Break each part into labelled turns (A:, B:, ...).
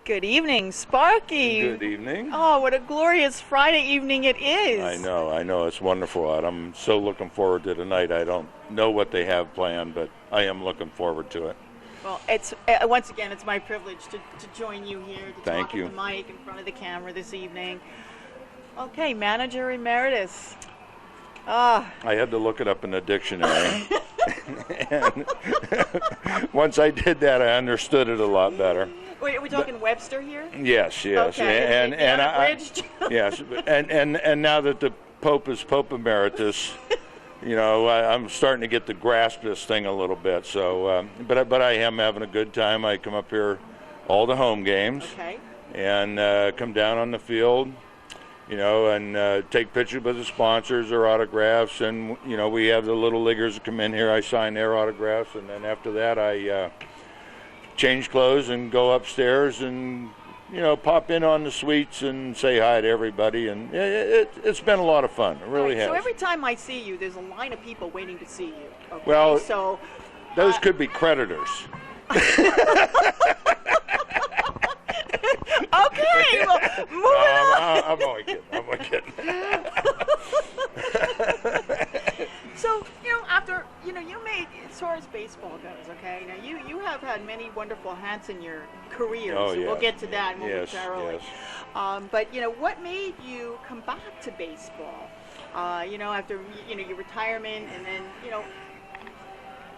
A: Good evening, Sparky.
B: Good evening.
A: Oh, what a glorious Friday evening it is.
B: I know. It's wonderful out. I'm so looking forward to tonight. I don't know what they have planned, but I am looking forward to it.
A: Well, it's once again, it's my privilege to join you here to
B: Thank
A: talk
B: you.
A: at the mic in front of the camera this evening. Okay, Manager Emeritus.
B: I had to look it up in the dictionary. And once I did that, I understood it a lot better.
A: Wait, are we talking Webster here?
B: Yes.
A: Okay.
B: And yes, and now that the Pope is Pope Emeritus, I'm starting to get to grasp this thing a little bit. So, but I am having a good time. I come up here all the home games,
A: okay,
B: and come down on the field, and take pictures with the sponsors or autographs. And we have the little leaguers come in here. I sign their autographs, and then after that, I change clothes and go upstairs and pop in on the suites and say hi to everybody, and it's been a lot of fun. It really has.
A: So every time I see you, there's a line of people waiting to see you. Okay?
B: Well,
A: so
B: those could be creditors.
A: Okay, well, moving on.
B: I'm only kidding.
A: So, after, you made, as far as baseball goes, okay, now you have had many wonderful hats in your career,
B: Oh,
A: so
B: yeah.
A: we'll get to that momentarily.
B: Yes.
A: But, what made you come back to baseball, after, your retirement and then,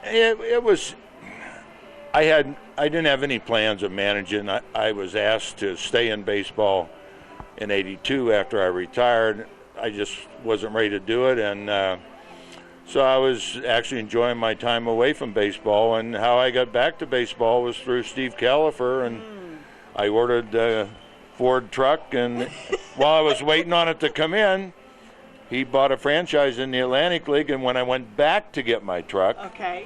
B: It was. I didn't have any plans of managing. I was asked to stay in baseball in '82 after I retired. I just wasn't ready to do it, and so I was actually enjoying my time away from baseball. And how I got back to baseball was through Steve Califer, and I ordered a Ford truck, and while I was waiting on it to come in, he bought a franchise in the Atlantic League, and when I went back to get my truck,
A: okay.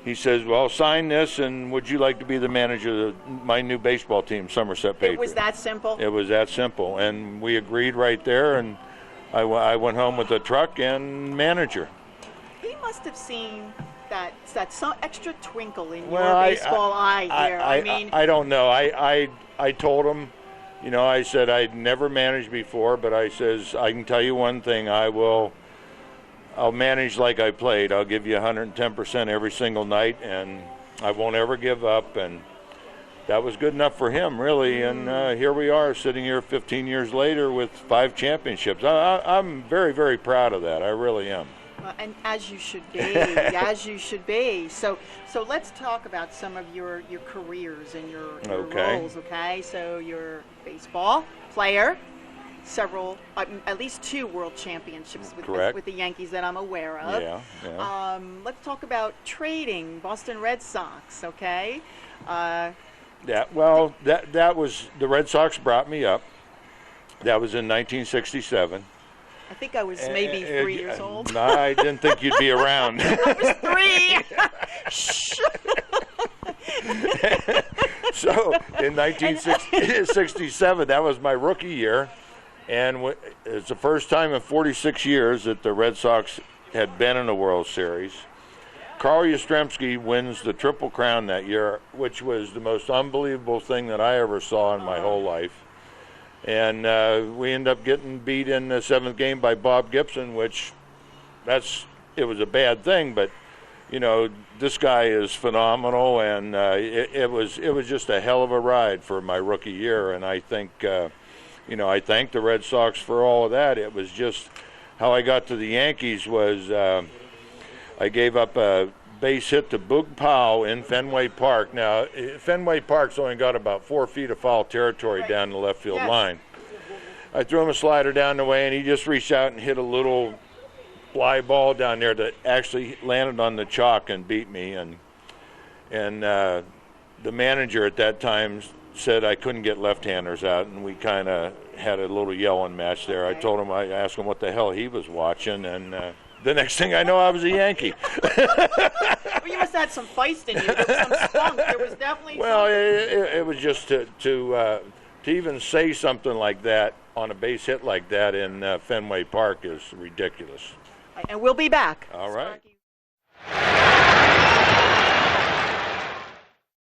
B: he says, well, sign this, and would you like to be the manager of my new baseball team, Somerset Patriot?
A: It was that simple?
B: It was that simple, and we agreed right there, and I went home with the truck and manager.
A: He must have seen that some extra twinkle in
B: Well,
A: your baseball eye here.
B: I don't know. I told him, I said I'd never managed before, but I says, I can tell you one thing, I'll manage like I played. I'll give you 110% every single night, and I won't ever give up. And that was good enough for him, really. And here we are, sitting here 15 years later with 5 championships. I'm very, very proud of that. I really am.
A: And as you should be, as you should be. So let's talk about some of your careers and your roles, okay? So you're a baseball player, several, at least 2 world championships with the Yankees that I'm aware of.
B: Yeah.
A: Let's talk about trading, Boston Red Sox, okay?
B: That was, the Red Sox brought me up. That was in 1967.
A: I think I was maybe 3 years old.
B: No, I didn't think you'd be around.
A: I was 3.
B: So in 1967, that was my rookie year, and it's the first time in 46 years that the Red Sox had been in a World Series. Carl Yastrzemski wins the Triple Crown that year, which was the most unbelievable thing that I ever saw in my whole life. And we end up getting beat in the 7th game by Bob Gibson, which it was a bad thing, but this guy is phenomenal, and it was just a hell of a ride for my rookie year. And I think I thank the Red Sox for all of that. It was just how I got to the Yankees was I gave up a base hit to Boog Powell in Fenway Park. Now, Fenway Park's only got about 4 feet of foul territory down the left field line. I threw him a slider down the way, and he just reached out and hit a little fly ball down there that actually landed on the chalk and beat me. And the manager at that time said I couldn't get left-handers out, and we kind of had a little yelling match there. I told him, I asked him what the hell he was watching, and the next thing I know, I was a Yankee.
A: Well, you must have had some feist in you. There was some spunk. There was definitely
B: it was just to even say something like that on a base hit like that in Fenway Park is ridiculous.
A: And we'll be back.
B: All right.